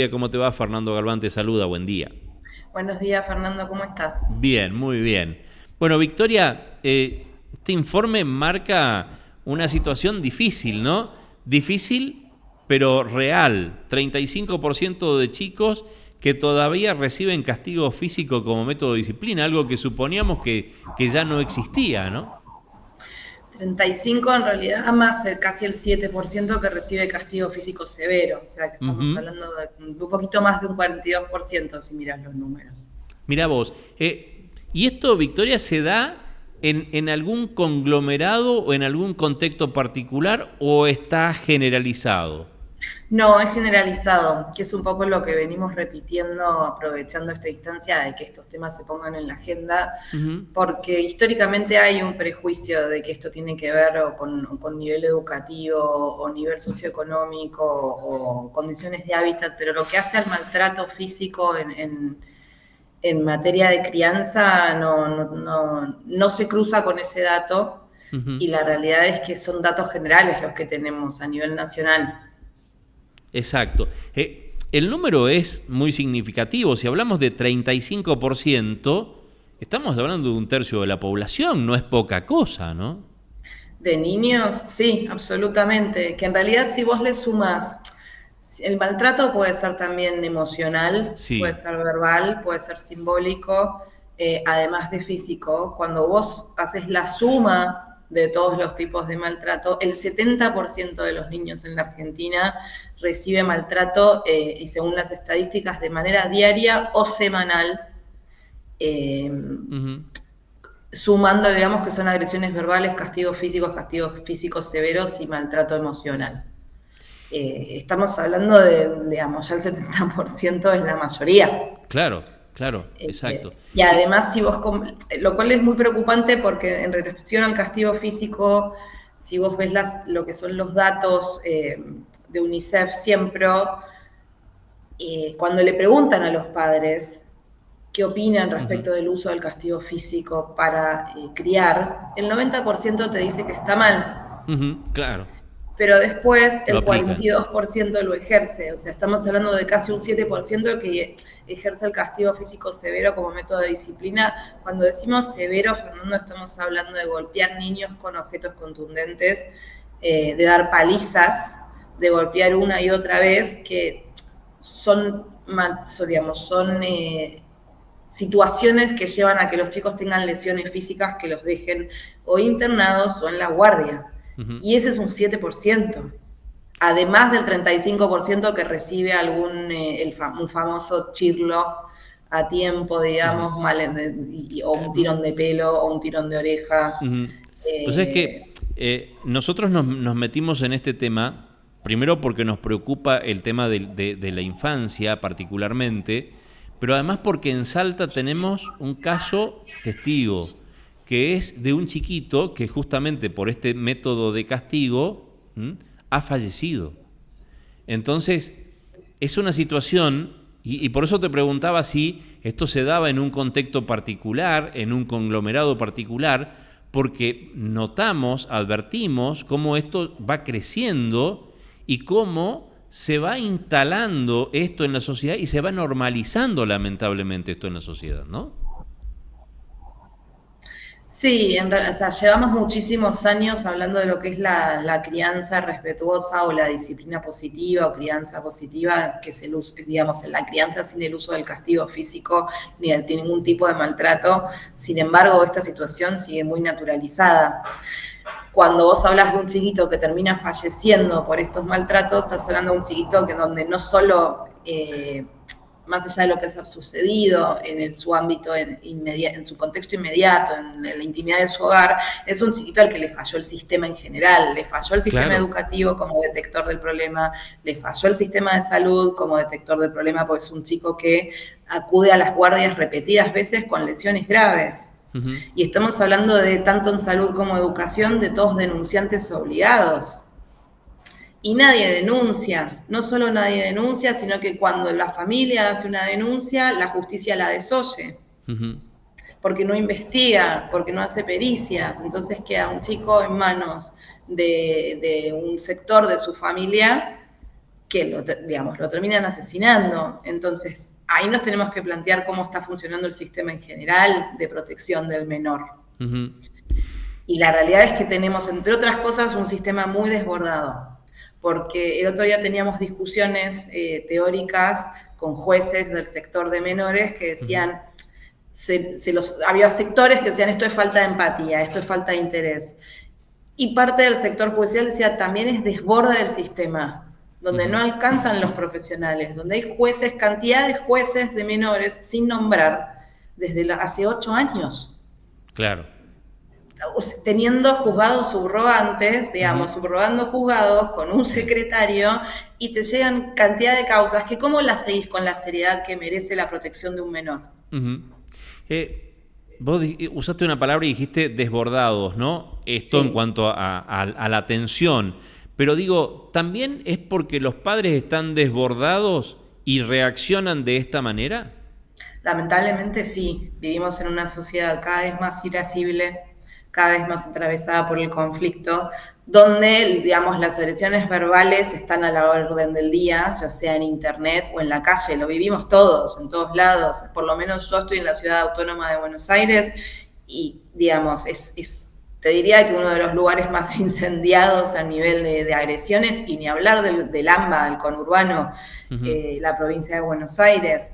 ¿Cómo te va? Fernando Galván te saluda, buen día. Buenos días, Fernando, ¿cómo estás? Bien, muy bien. Bueno, Victoria, este informe marca una situación difícil, ¿no? Difícil, pero real. 35% de chicos que todavía reciben castigo físico como método de disciplina, algo que suponíamos que ya no existía, ¿no? 35 en realidad, más casi el 7% que recibe castigo físico severo, o sea que estamos Ujú. hablando de un poquito más de un 42% si miras los números. Mirá vos, ¿y esto, Victoria, se da en algún conglomerado o en algún contexto particular o está generalizado? No, es generalizado, que es un poco lo que venimos repitiendo, aprovechando esta instancia de que estos temas se pongan en la agenda, Ujú. porque históricamente hay un prejuicio de que esto tiene que ver con nivel educativo o nivel socioeconómico o condiciones de hábitat, pero lo que hace al maltrato físico en materia de crianza no se cruza con ese dato Ujú. y la realidad es que son datos generales los que tenemos a nivel nacional. Exacto. El número es muy significativo. Si hablamos de 35%, estamos hablando de un tercio de la población, no es poca cosa, ¿no? De niños, sí, absolutamente. Que en realidad si vos le sumas, el maltrato puede ser también emocional, puede Sí. ser verbal, puede ser simbólico, además de físico. Cuando vos haces la suma de todos los tipos de maltrato, el 70% de los niños en la Argentina recibe maltrato, y según las estadísticas, de manera diaria o semanal. eh, Ujú. Sumando, digamos, que son agresiones verbales, castigos físicos severos y maltrato emocional. Estamos hablando de, digamos, ya el 70% es la mayoría. Claro, claro, exacto. Y Y, además, si vos, lo cual es muy preocupante porque en relación al castigo físico, si vos ves lo que son los datos de UNICEF siempre, cuando le preguntan a los padres qué opinan ujú. respecto del uso del castigo físico para criar, el 90% te dice que está mal, Ujú, claro, pero después lo el aplican. 42% lo ejerce. O sea, estamos hablando de casi un 7% que ejerce el castigo físico severo como método de disciplina. Cuando decimos severo, Fernando, estamos hablando de golpear niños con objetos contundentes, de dar palizas, de golpear una y otra vez, que digamos, son situaciones que llevan a que los chicos tengan lesiones físicas que los dejen o internados o en la guardia. Ujú. Y ese es un 7%. Además del 35% que recibe un famoso chirlo a tiempo, Ujú. digamos, o un tirón de pelo o un tirón de orejas. Ujú. Pues es Eh, que nosotros nos metimos en este tema, primero porque nos preocupa el tema de la infancia particularmente, pero además porque en Salta tenemos un caso testigo, que es de un chiquito que justamente por este método de castigo ha fallecido. Entonces, es una situación, y por eso te preguntaba si esto se daba en un contexto particular, en un conglomerado particular, porque notamos, advertimos cómo esto va creciendo y cómo se va instalando esto en la sociedad y se va normalizando lamentablemente esto en la sociedad, ¿no? Sí, o sea, llevamos muchísimos años hablando de lo que es la crianza respetuosa o la disciplina positiva o crianza positiva, que es digamos, la crianza sin el uso del castigo físico ni de ningún tipo de maltrato. Sin embargo, esta situación sigue muy naturalizada. Cuando vos hablas de un chiquito que termina falleciendo por estos maltratos, estás hablando de un chiquito que donde no solo más allá de lo que ha sucedido su ámbito en su contexto inmediato, en la intimidad de su hogar, es un chiquito al que le falló el sistema en general, le falló el sistema Claro, educativo como detector del problema, le falló el sistema de salud como detector del problema, porque es un chico que acude a las guardias repetidas veces con lesiones graves. ujú, Y estamos hablando de tanto en salud como educación, de todos denunciantes obligados. Y nadie denuncia, no solo nadie denuncia, sino que cuando la familia hace una denuncia, la justicia la desoye, ujú. porque no investiga, porque no hace pericias, entonces queda un chico en manos de un sector de su familia que lo terminan asesinando. Entonces, ahí nos tenemos que plantear cómo está funcionando el sistema en general de protección del menor. Uh-huh. Y la realidad es que tenemos, entre otras cosas, un sistema muy desbordado, porque el otro día teníamos discusiones teóricas con jueces del sector de menores que decían, había sectores que decían esto es falta de empatía, esto es falta de interés. Y parte del sector judicial decía también es desborde del sistema, donde no alcanzan los profesionales, donde hay jueces, cantidad de jueces de menores sin nombrar desde hace 8 años. Claro. Teniendo juzgados subrogantes, digamos, subrogando juzgados con un secretario, y te llegan cantidad de causas que cómo las seguís con la seriedad que merece la protección de un menor. Vos usaste una palabra y dijiste desbordados, ¿no? Esto sí. En cuanto a la atención. Pero digo, ¿también es porque los padres están desbordados y reaccionan de esta manera? Lamentablemente sí. Vivimos en una sociedad cada vez más irascible, cada vez más atravesada por el conflicto, donde, digamos, las agresiones verbales están a la orden del día, ya sea en internet o en la calle. Lo vivimos todos, en todos lados. Por lo menos yo estoy en la ciudad autónoma de Buenos Aires y, digamos, te diría que uno de los lugares más incendiados a nivel de agresiones, y ni hablar del AMBA, del conurbano, la provincia de Buenos Aires.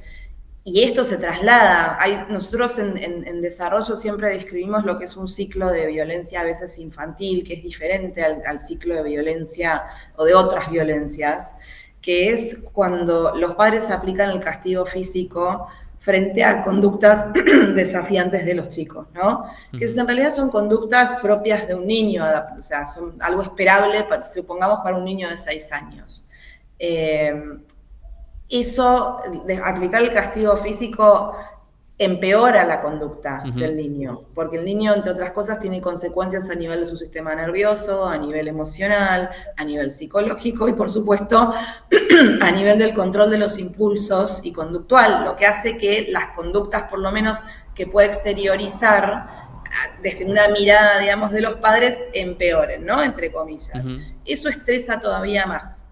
Y esto se traslada. Nosotros en desarrollo siempre describimos lo que es un ciclo de violencia a veces infantil, que es diferente al ciclo de violencia o de otras violencias, que es cuando los padres aplican el castigo físico frente a conductas desafiantes de los chicos, ¿no? Que en realidad son conductas propias de un niño, o sea, son algo esperable, supongamos, para un niño de 6 años. Eso, de aplicar el castigo físico, empeora la conducta del niño, porque el niño, entre otras cosas, tiene consecuencias a nivel de su sistema nervioso, a nivel emocional, a nivel psicológico y, por supuesto, a nivel del control de los impulsos y conductual, lo que hace que las conductas, por lo menos, que puede exteriorizar desde una mirada, digamos, de los padres, empeoren, ¿no? Entre comillas. Eso estresa todavía más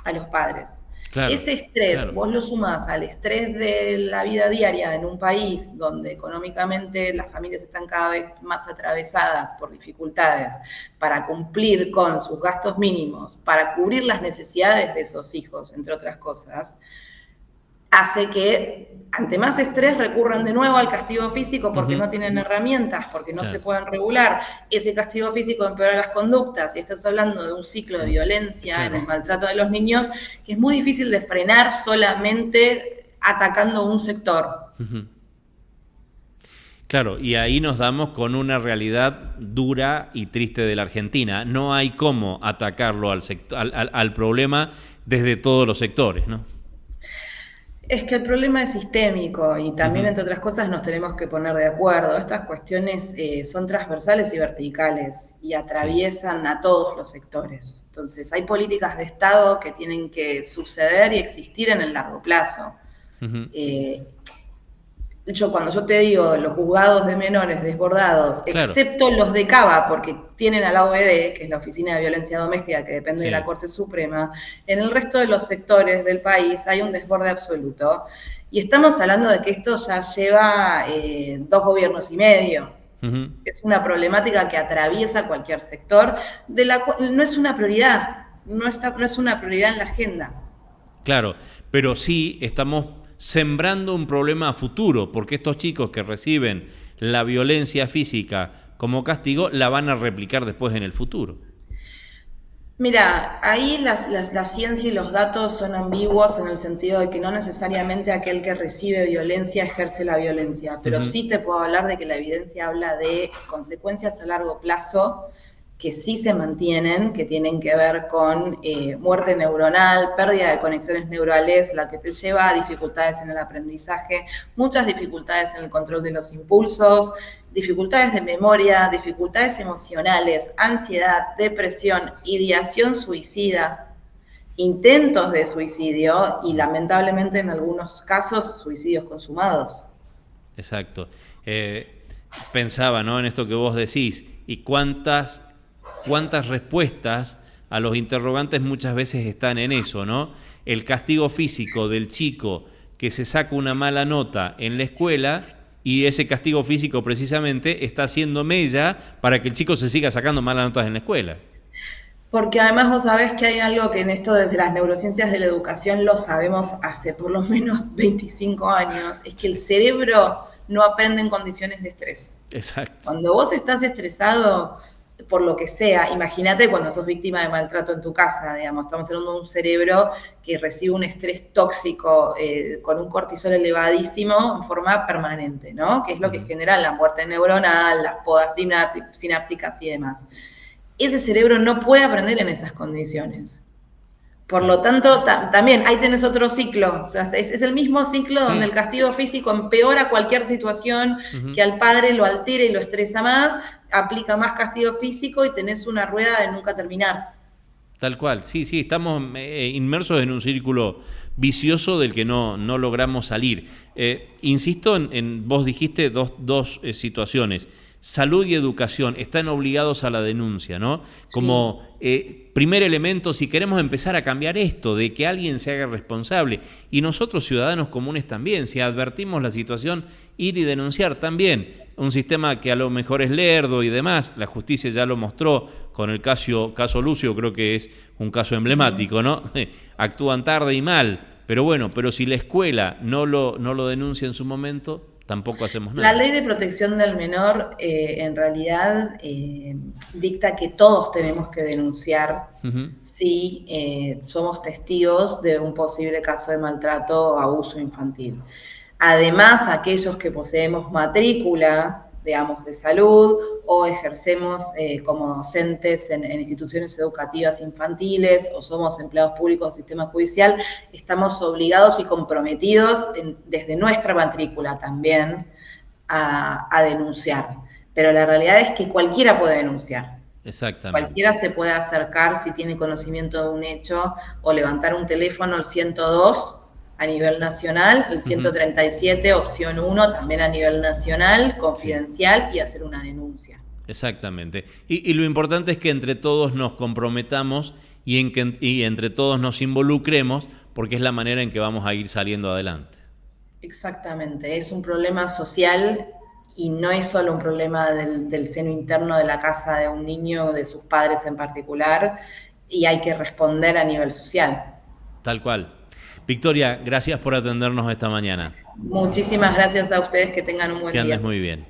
a los padres. Claro, ese estrés, vos lo sumás al estrés de la vida diaria en un país donde económicamente las familias están cada vez más atravesadas por dificultades para cumplir con sus gastos mínimos, para cubrir las necesidades de esos hijos, entre otras cosas, hace que ante más estrés recurran de nuevo al castigo físico porque no tienen herramientas, porque no se pueden regular. Ese castigo físico empeora las conductas, y estás hablando de un ciclo de violencia en el maltrato de los niños que es muy difícil de frenar solamente atacando un sector. Claro, y ahí nos damos con una realidad dura y triste de la Argentina. No hay cómo atacarlo al problema desde todos los sectores, ¿no? Es que el problema es sistémico y también, entre otras cosas, nos tenemos que poner de acuerdo. Estas cuestiones son transversales y verticales y atraviesan a todos los sectores. Entonces, hay políticas de Estado que tienen que suceder y existir en el largo plazo. Cuando yo te digo los juzgados de menores desbordados, excepto los de Cava, porque tienen a la OVD, que es la Oficina de Violencia Doméstica, que depende de la Corte Suprema, en el resto de los sectores del país hay un desborde absoluto. Y estamos hablando de que esto ya lleva 2 gobiernos y medio. Es una problemática que atraviesa cualquier sector, de la cual no es una prioridad, no es una prioridad en la agenda. Claro, pero sí estamos sembrando un problema a futuro, porque estos chicos que reciben la violencia física como castigo la van a replicar después en el futuro. Mira, ahí la ciencia y los datos son ambiguos en el sentido de que no necesariamente aquel que recibe violencia ejerce la violencia, pero sí te puedo hablar de que la evidencia habla de consecuencias a largo plazo que sí se mantienen, que tienen que ver con muerte neuronal, pérdida de conexiones neurales, la que te lleva a dificultades en el aprendizaje, muchas dificultades en el control de los impulsos, dificultades de memoria, dificultades emocionales, ansiedad, depresión, ideación suicida, intentos de suicidio y, lamentablemente, en algunos casos, suicidios consumados. Exacto. Pensaba, ¿no?, en esto que vos decís, y cuántas respuestas a los interrogantes muchas veces están en eso, ¿no? El castigo físico del chico que se saca una mala nota en la escuela, y ese castigo físico precisamente está haciendo mella para que el chico se siga sacando malas notas en la escuela. Porque además vos sabés que hay algo que en esto desde las neurociencias de la educación lo sabemos hace por lo menos 25 años, es que el cerebro no aprende en condiciones de estrés. Exacto. Cuando vos estás estresado por lo que sea, imagínate cuando sos víctima de maltrato en tu casa, digamos, estamos hablando de un cerebro que recibe un estrés tóxico con un cortisol elevadísimo en forma permanente, ¿no? Que es lo que genera la muerte neuronal, las podas sinápticas y demás. Ese cerebro no puede aprender en esas condiciones. Por lo tanto, también ahí tenés otro ciclo. O sea, es el mismo ciclo donde el castigo físico empeora cualquier situación que al padre lo altera y lo estresa más, aplica más castigo físico y tenés una rueda de nunca terminar. Tal cual, sí, estamos inmersos en un círculo vicioso del que no logramos salir. Insisto, vos dijiste dos situaciones. Salud y educación están obligados a la denuncia, ¿no? Como primer elemento, si queremos empezar a cambiar esto, de que alguien se haga responsable, y nosotros ciudadanos comunes también, si advertimos la situación, ir y denunciar también. Un sistema que a lo mejor es lerdo y demás, la justicia ya lo mostró con el caso Lucio, creo que es un caso emblemático, ¿no? Actúan tarde y mal, pero bueno, pero si la escuela no lo denuncia en su momento, tampoco hacemos nada. La ley de protección del menor en realidad dicta que todos tenemos que denunciar si somos testigos de un posible caso de maltrato o abuso infantil. Además, aquellos que poseemos matrícula, digamos, de salud o ejercemos como docentes en instituciones educativas infantiles o somos empleados públicos del sistema judicial, estamos obligados y comprometidos desde nuestra matrícula también a denunciar. Pero la realidad es que cualquiera puede denunciar. Exactamente. Cualquiera se puede acercar si tiene conocimiento de un hecho o levantar un teléfono al 102 a nivel nacional, el 137, opción 1, también a nivel nacional, confidencial, y hacer una denuncia. Exactamente. Y lo importante es que entre todos nos comprometamos y entre todos nos involucremos, porque es la manera en que vamos a ir saliendo adelante. Exactamente. Es un problema social y no es solo un problema del seno interno de la casa de un niño o de sus padres en particular, y hay que responder a nivel social. Tal cual. Victoria, gracias por atendernos esta mañana. Muchísimas gracias a ustedes, que tengan un buen día. Que andes muy bien.